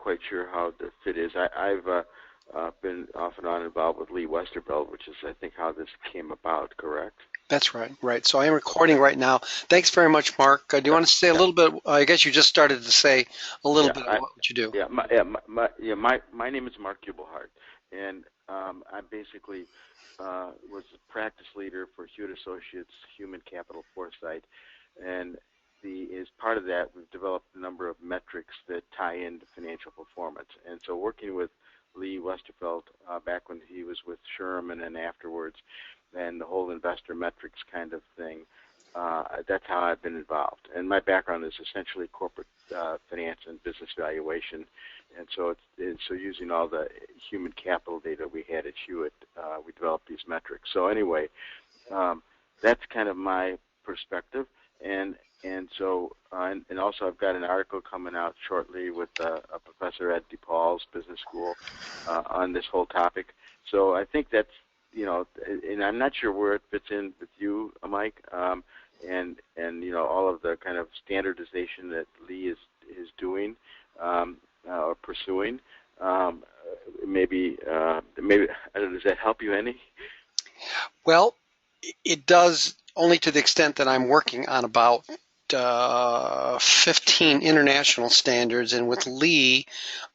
quite sure how the fit is. I've been off and on involved with Lee Westervelt, which is, I think, how this came about, correct? That's right, right. So I am recording right now. Thanks very much, Mark. Do you Yeah, want to say a yeah, little bit? I guess you just started to say a little yeah. bit of what you do. My name is Mark Kubelhart, and I basically was a practice leader for Hewitt Associates Human Capital Foresight, and as part of that, we've developed a number of metrics that tie into financial performance. And so, working with Lee Westervelt back when he was with Sherm, and then afterwards, and the whole investor metrics kind of thing. That's how I've been involved. And my background is essentially corporate finance and business valuation. And so so using all the human capital data we had at Hewitt, we developed these metrics. So anyway, that's kind of my perspective. And also I've got an article coming out shortly with a professor at DePaul's Business School on this whole topic. So I think that's, and I'm not sure where it fits in with you, Mike, and all of the kind of standardization that Lee is doing or pursuing. Maybe I don't know, does that help you any? Well, it does only to the extent that I'm working on about 15 international standards, and with Lee,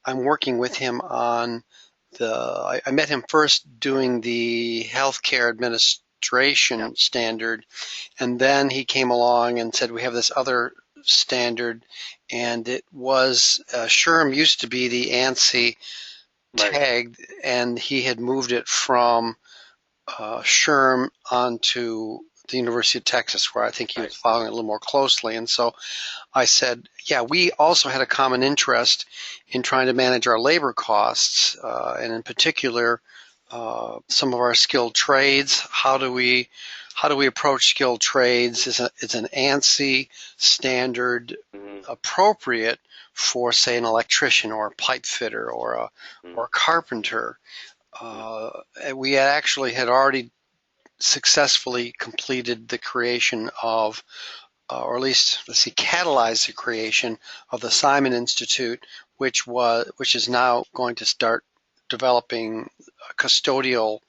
I'm working with him on I met him first doing the healthcare Yeah. administration standard, and then he came along and said, we have this other standard, and it was, SHRM used to be the ANSI Right. tagged, and he had moved it from SHRM onto the University of Texas, where I think he Right. was following it a little more closely. And so I said, yeah, we also had a common interest in trying to manage our labor costs, and in particular, some of our skilled trades. How do we approach skilled trades? Is an ANSI standard Mm-hmm. appropriate for, say, an electrician or a pipe fitter or a carpenter? Mm-hmm. We actually had already successfully completed the creation of, or at least let's see, catalyzed the creation of the Simon Institute, which is now going to start developing custodial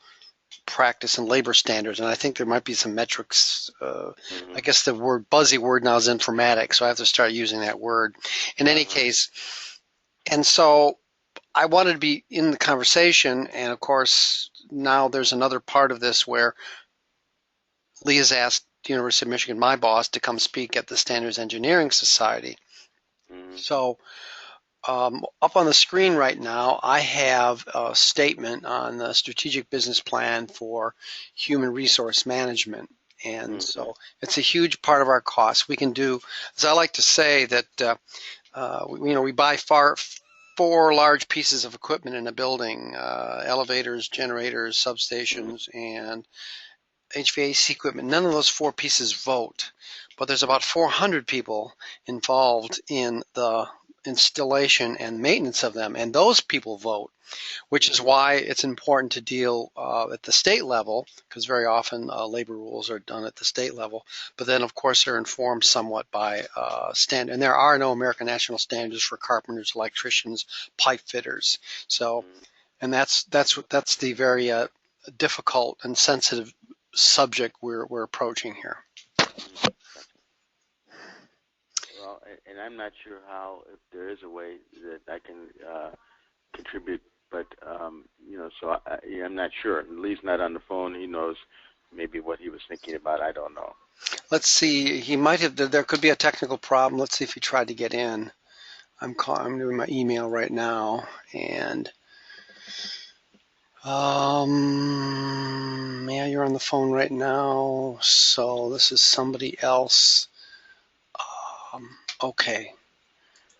practice and labor standards. And I think there might be some metrics. Mm-hmm. I guess the buzzy word now is informatics, so I have to start using that word. In any Uh-huh. case, and so I wanted to be in the conversation, and of course now there's another part of this where Lee has asked the University of Michigan, my boss, to come speak at the Standards Engineering Society. Mm-hmm. So up on the screen right now, I have a statement on the strategic business plan for human resource management. And Mm-hmm. so it's a huge part of our costs. We can do, as I like to say, that we buy four large pieces of equipment in a building: elevators, generators, substations, and HVAC equipment. None of those four pieces vote, but there's about 400 people involved in the installation and maintenance of them, and those people vote, which is Mm-hmm. why it's important to deal at the state level, because very often labor rules are done at the state level, but then of course they're informed somewhat by standard, and there are no American national standards for carpenters, electricians, pipe fitters. So, Mm-hmm. and that's the very difficult and sensitive subject we're approaching here. Mm-hmm. Gotcha. Well, and I'm not sure how, if there is a way that I can contribute, but so yeah, I'm not sure. Lee's not on the phone. He knows maybe what he was thinking about. I don't know. Let's see. He might have. There could be a technical problem. Let's see if he tried to get in. I'm doing my email right now, and yeah, you're on the phone right now. So this is somebody else. Okay.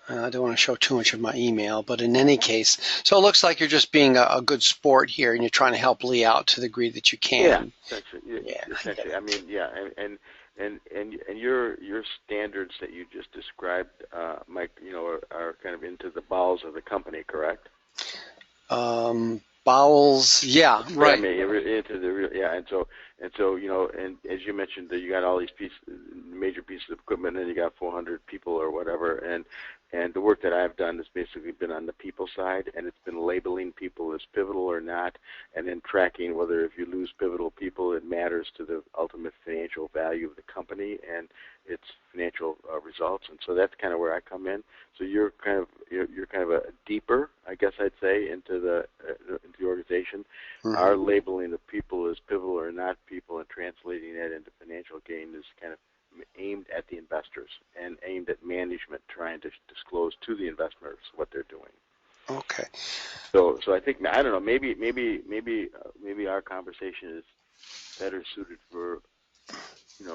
I don't want to show too much of my email, but in any case, so it looks like you're just being a good sport here, and you're trying to help Lee out to the degree that you Yeah, can. essentially. Yeah, I get Essentially. it. I mean, yeah, and your standards that you just described, Mike, are kind of into the bowels of the company, correct? Bowels. Yeah, Yeah, I right. mean, into the real, yeah, and so and as you mentioned, that you got all these major pieces of equipment, and you got 400 people or whatever, And the work that I've done has basically been on the people side, and it's been labeling people as pivotal or not, and then tracking whether if you lose pivotal people, it matters to the ultimate financial value of the company and its financial results. And so that's kind of where I come in. So you're kind of a deeper, I guess I'd say, into the organization. Mm-hmm. Our labeling of people as pivotal or not people and translating that into financial gain is kind of aimed at the investors and aimed at management trying to disclose to the investors what they're doing. Okay. So I think, I don't know, maybe our conversation is better suited for,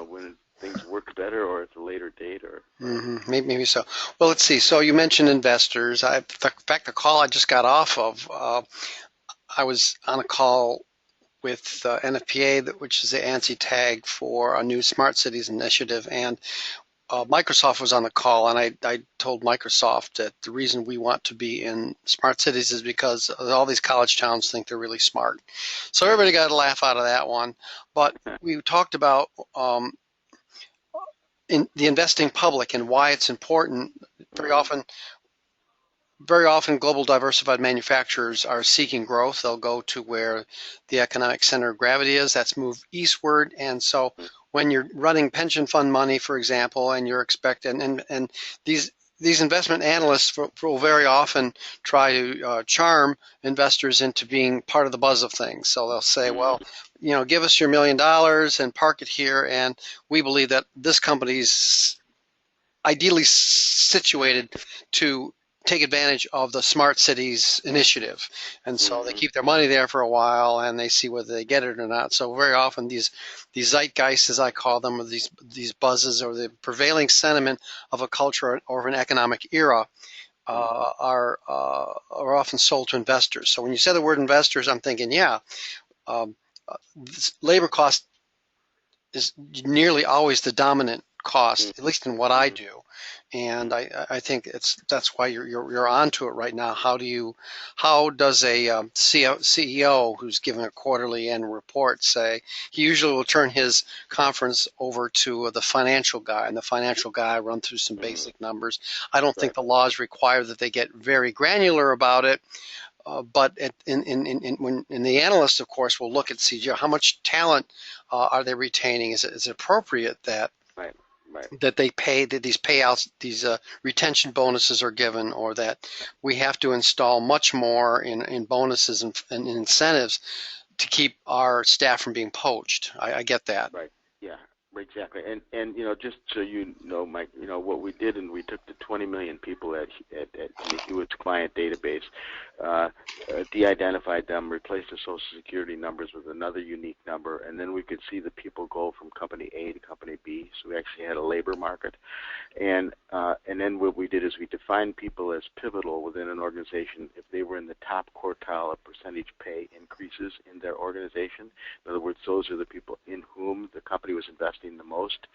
when things work better, or at a later date, or Mm-hmm. Maybe so. Well, let's see. So you mentioned investors. In fact, the call I just got off of, I was on a call with NFPA, which is the ANSI tag for a new Smart Cities initiative, and Microsoft was on the call, and I told Microsoft that the reason we want to be in smart cities is because all these college towns think they're really smart. So everybody got a laugh out of that one. But we talked about in the investing public and why it's important. Very often, global diversified manufacturers are seeking growth. They'll go to where the economic center of gravity is. That's moved eastward. And so when you're running pension fund money, for example, and you're expecting, and these investment analysts will very often try to charm investors into being part of the buzz of things. So they'll say, well, give us your $1 million and park it here, and we believe that this company's ideally situated to take advantage of the Smart Cities initiative. And so they keep their money there for a while and they see whether they get it or not. So very often these zeitgeists, as I call them, or these buzzes, or the prevailing sentiment of a culture or an economic era are often sold to investors. So when you say the word investors, I'm thinking, labor cost is nearly always the dominant cost, at least in what I do, and I think that's why you're onto it right now. How does a CEO who's given a quarterly annual report say? He usually will turn his conference over to the financial guy, and the financial guy run through some basic numbers. I don't think the laws require that they get very granular about it. But when the analysts, of course, will look at CGI, how much talent are they retaining? Is it appropriate that that they pay, that these payouts, these retention bonuses are given, or that we have to install much more in bonuses and incentives to keep our staff from being poached? I get that. Right. Yeah. Exactly. And just so you know, Mike, what we did, and we took the 20 million people in the Hewitt's client database, de-identified them, replaced the Social Security numbers with another unique number, and then we could see the people go from company A to company B. So we actually had a labor market, and then what we did is we defined people as pivotal within an organization if they were in the top quartile of percentage pay increases in their organization. In other words, those are the people in whom the company was investing the most.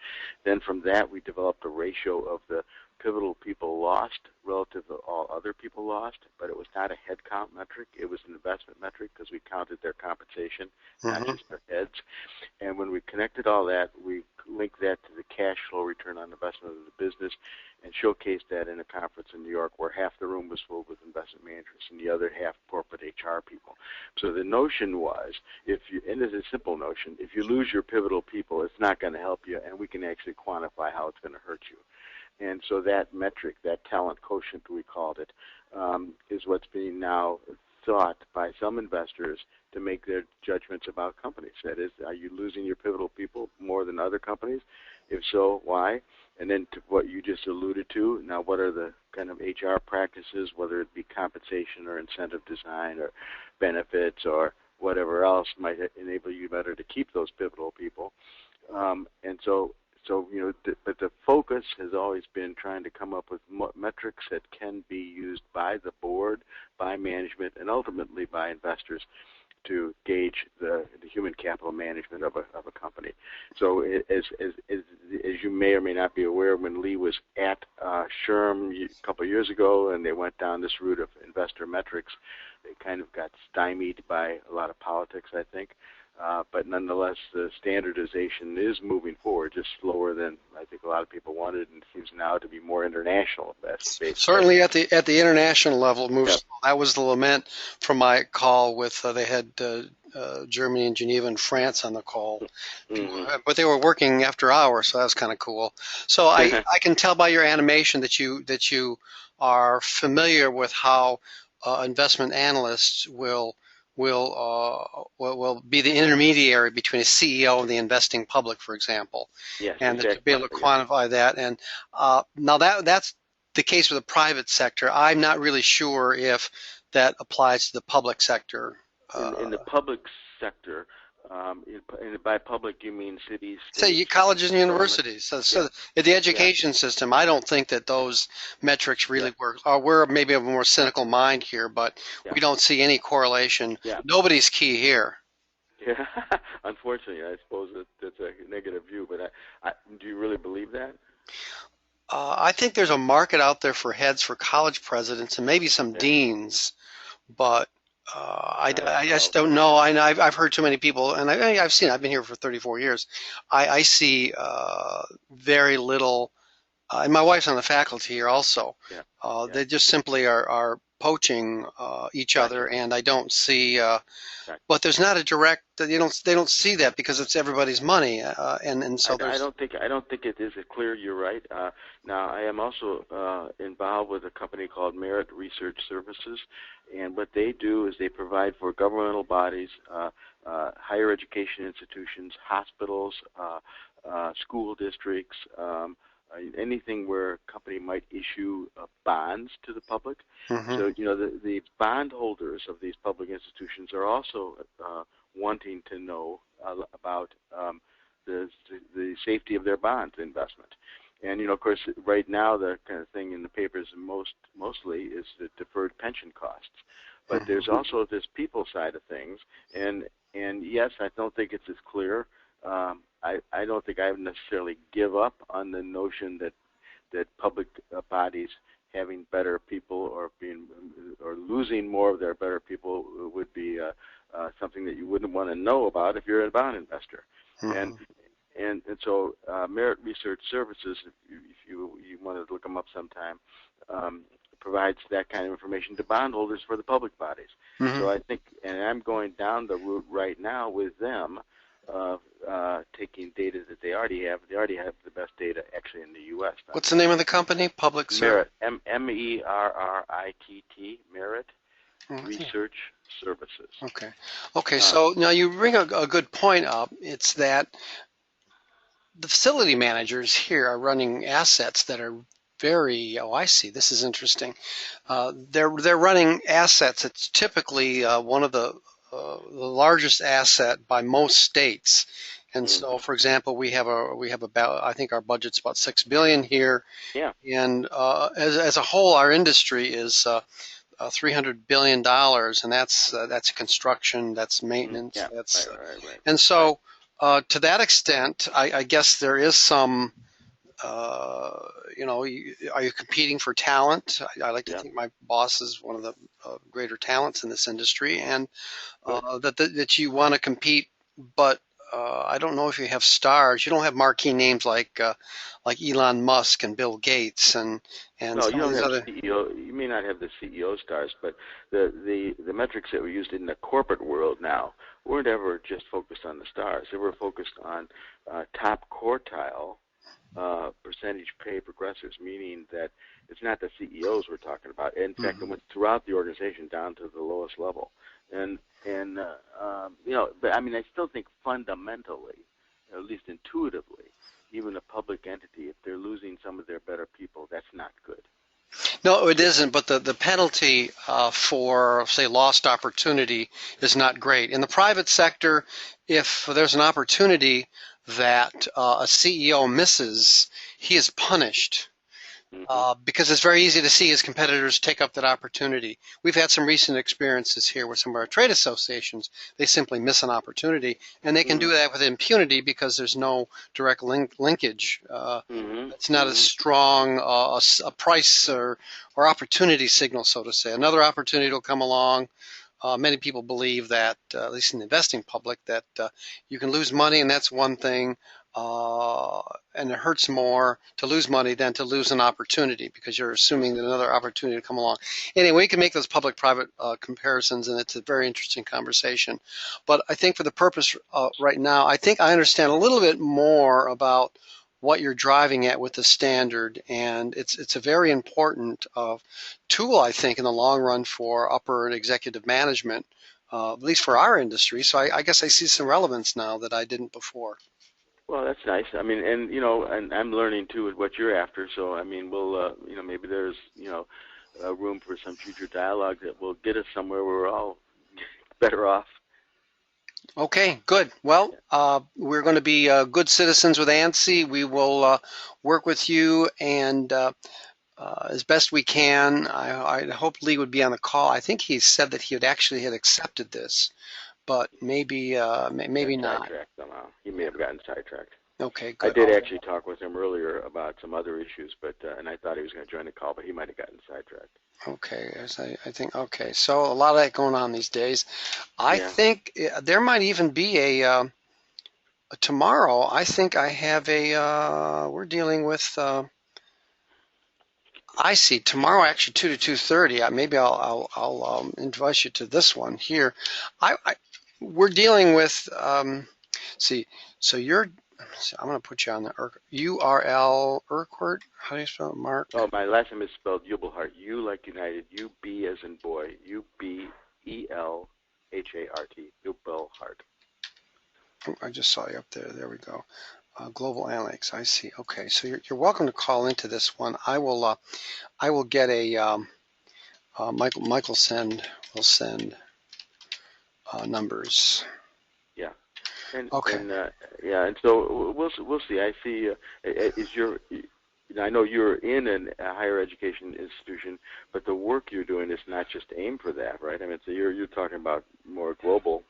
Then from that, we developed a ratio of the pivotal people lost relative to all other people lost, but it was not a head count metric. It was an investment metric because we counted their compensation, not just their heads. And when we connected all that, we linked that to the cash flow return on investment of the business and showcased that in a conference in New York where half the room was filled with investment managers and the other half corporate HR people. So the notion was, and it's a simple notion, if you lose your pivotal people, it's not going to help you, and we can actually quantify how it's going to hurt you. And so that metric, that talent quotient, we called it, is what's being now thought by some investors to make their judgments about companies. That is, are you losing your pivotal people more than other companies? If so, why? And then to what you just alluded to, now what are the kind of HR practices, whether it be compensation or incentive design or benefits or whatever else might enable you better to keep those pivotal people. But the focus has always been trying to come up with metrics that can be used by the board, by management, and ultimately by investors to gauge the human capital management of a company. So as you may or may not be aware, when Lee was at SHRM a couple of years ago and they went down this route of investor metrics, they kind of got stymied by a lot of politics, I think. but nonetheless, the standardization is moving forward, just slower than I think a lot of people wanted, and seems now to be more international based. Certainly at the international level, it moves. Yep. That was the lament from my call with they had Germany and Geneva and France on the call, but they were working after hours, so that was kind of cool. So I can tell by your animation that you are familiar with how investment analysts will be the intermediary between a CEO and the investing public, for example. Yes, and exactly. to be able to quantify that. And now that's the case with the private sector. I'm not really sure if that applies to the public sector. In the public sector, by public you mean cities, say states, colleges and universities. So the education system, I don't think that those metrics really work. We're maybe of a more cynical mind here, but we don't see any correlation. Nobody's key here. Yeah, unfortunately, I suppose that's a negative view, but do you really believe that? I think there's a market out there for heads for college presidents and maybe some deans, but I just don't know. I've heard too many people, and I've been here for 34 years. I see very little, and my wife's on the faculty here also. They just simply are poaching each other, and I don't see. But there's not a direct. They don't see that because it's everybody's money, and so I don't think it is clear. You're right. Now I am also involved with a company called Merit Research Services, and what they do is they provide for governmental bodies, higher education institutions, hospitals, school districts. Anything where a company might issue bonds to the public. So, the bond holders of these public institutions are also wanting to know about the safety of their bond investment. And, of course, right now the kind of thing in the papers mostly is the deferred pension costs. But there's also this people side of things. And yes, I don't think it's as clear. I don't think I would necessarily give up on the notion that public bodies having better people or losing more of their better people would be something that you wouldn't want to know about if you're a bond investor. And so Merit Research Services, if you want to look them up sometime, provides that kind of information to bondholders for the public bodies. So I think, and I'm going down the route right now with them of taking data that they already have. They already have the best data actually in the U.S. What's the name of the company? Public Merit, MERRITT, Merit Research Services. Okay. So now you bring a good point up. It's that the facility managers here are running assets that are very. Oh, I see. This is interesting. They're running assets. It's typically one of the largest asset by most states. And so, for example, we have about, I think our budget's about $6 billion here. And as a whole, our industry is $300 billion, and that's construction, that's maintenance, right. And so to that extent, I guess there is some. Are you competing for talent? I like to think my boss is one of the greater talents in this industry, and that you want to compete, but I don't know if you have stars. You don't have marquee names like Elon Musk and Bill Gates and no, you don't have CEO. You may not have the CEO stars, but the metrics that were used in the corporate world now weren't ever just focused on the stars. They were focused on top quartile percentage pay progressors, meaning that it's not the CEOs we're talking about. In fact, it went throughout the organization down to the lowest level. But I mean, I still think fundamentally, at least intuitively, even a public entity, if they're losing some of their better people, that's not good. No, it isn't. But the penalty for, say, lost opportunity is not great. In the private sector, if there's an opportunity that a CEO misses, he is punished. Because it's very easy to see his competitors take up that opportunity. We've had some recent experiences here with some of our trade associations. They simply miss an opportunity, and they can do that with impunity because there's no direct linkage. It's not as strong a price or opportunity signal, so to say. Another opportunity will come along. many people believe that, at least in the investing public, that you can lose money, and that's one thing, and it hurts more to lose money than to lose an opportunity because you're assuming that another opportunity will come along. Anyway, we can make those public-private comparisons, and it's a very interesting conversation. But I think for the purpose right now, I think I understand a little bit more about what you're driving at with the standard, and it's a very important tool, I think, in the long run for upper and executive management, at least for our industry. So I guess I see some relevance now that I didn't before. Well, that's nice. I mean, and and I'm learning too what you're after. So I mean, we'll maybe there's room for some future dialogue that will get us somewhere where we're all better off. Okay, good. Well, we're going to be good citizens with ANSI. We will work with you and as best we can. I hope Lee would be on the call. I think he said that he had accepted this, but maybe not. Sidetracked somehow. He may have gotten sidetracked. Okay, good. I did actually talk with him earlier about some other issues, but and I thought he was going to join the call, but he might have gotten sidetracked. Okay, I think, okay. So a lot of that going on these days. I think there might even be a tomorrow. I think I have we're dealing with, I see tomorrow actually 2 to 2:30. Maybe I'll invite you to this one here. We're dealing with, see, so I'm going to put you on the URL Urquhart. How do you spell it, Mark? Oh, my last name is spelled Ubelhart. U like United. U-B as in boy. U-B-E-L-H-A-R-T. Ubelhart. Oh, I just saw you up there. There we go. Global Analytics. I see. Okay, so you're welcome to call into this one. I will get a Michael will send numbers. Yeah. And, okay. And so we'll see. I see. I know you're in a higher education institution, but the work you're doing is not just aimed for that, right? I mean, so you're talking about more global.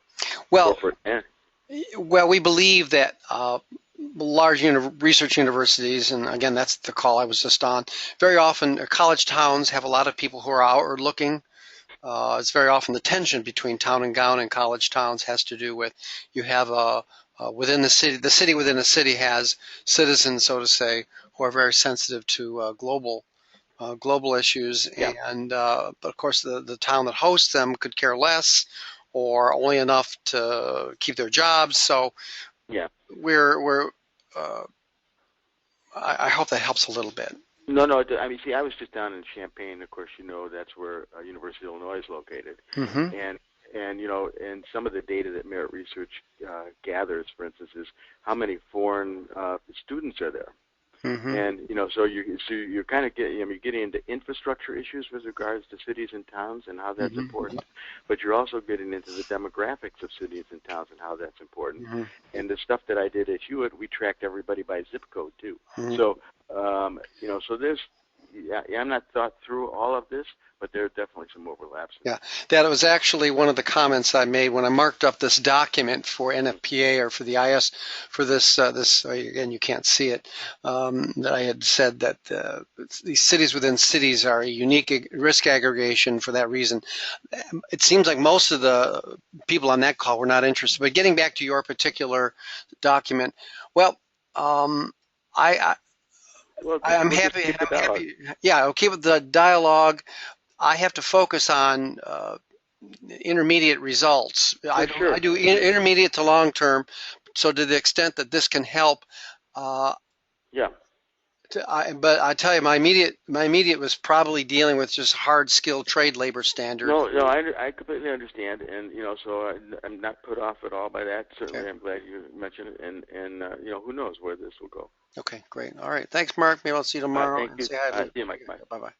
Well, we believe that large research universities, and again, that's the call I was just on. Very often, college towns have a lot of people who are outward looking. It's very often the tension between town and gown and college towns has to do with you have within the city within a city has citizens, so to say, who are very sensitive to global issues, and but of course the town that hosts them could care less or only enough to keep their jobs. So I hope that helps a little bit. No. I mean, see, I was just down in Champaign. Of course, that's where University of Illinois is located, and some of the data that Merit Research gathers, for instance, is how many foreign students are there, and so you're kind of you're getting into infrastructure issues with regards to cities and towns and how that's important, but you're also getting into the demographics of cities and towns and how that's important. And the stuff that I did at Hewitt, we tracked everybody by zip code too. So so there's, I'm not thought through all of this, but there are definitely some overlaps. Yeah, that was actually one of the comments I made when I marked up this document for NFPA or for the IS for this, again, you can't see it, that I had said that these cities within cities are a unique risk aggregation for that reason. It seems like most of the people on that call were not interested. But getting back to your particular document, well, I'm happy. Yeah, I'll keep the dialogue. I have to focus on intermediate results. I do intermediate to long term. So to the extent that this can help, but I tell you, my immediate was probably dealing with just hard skilled trade labor standards. No, I completely understand, and so I'm not put off at all by that. Certainly, okay. I'm glad you mentioned it, and who knows where this will go. Okay, great. All right, thanks, Mark. Maybe I'll see you tomorrow. Thank you. Say hi. See you, Mike. Bye. Bye-bye.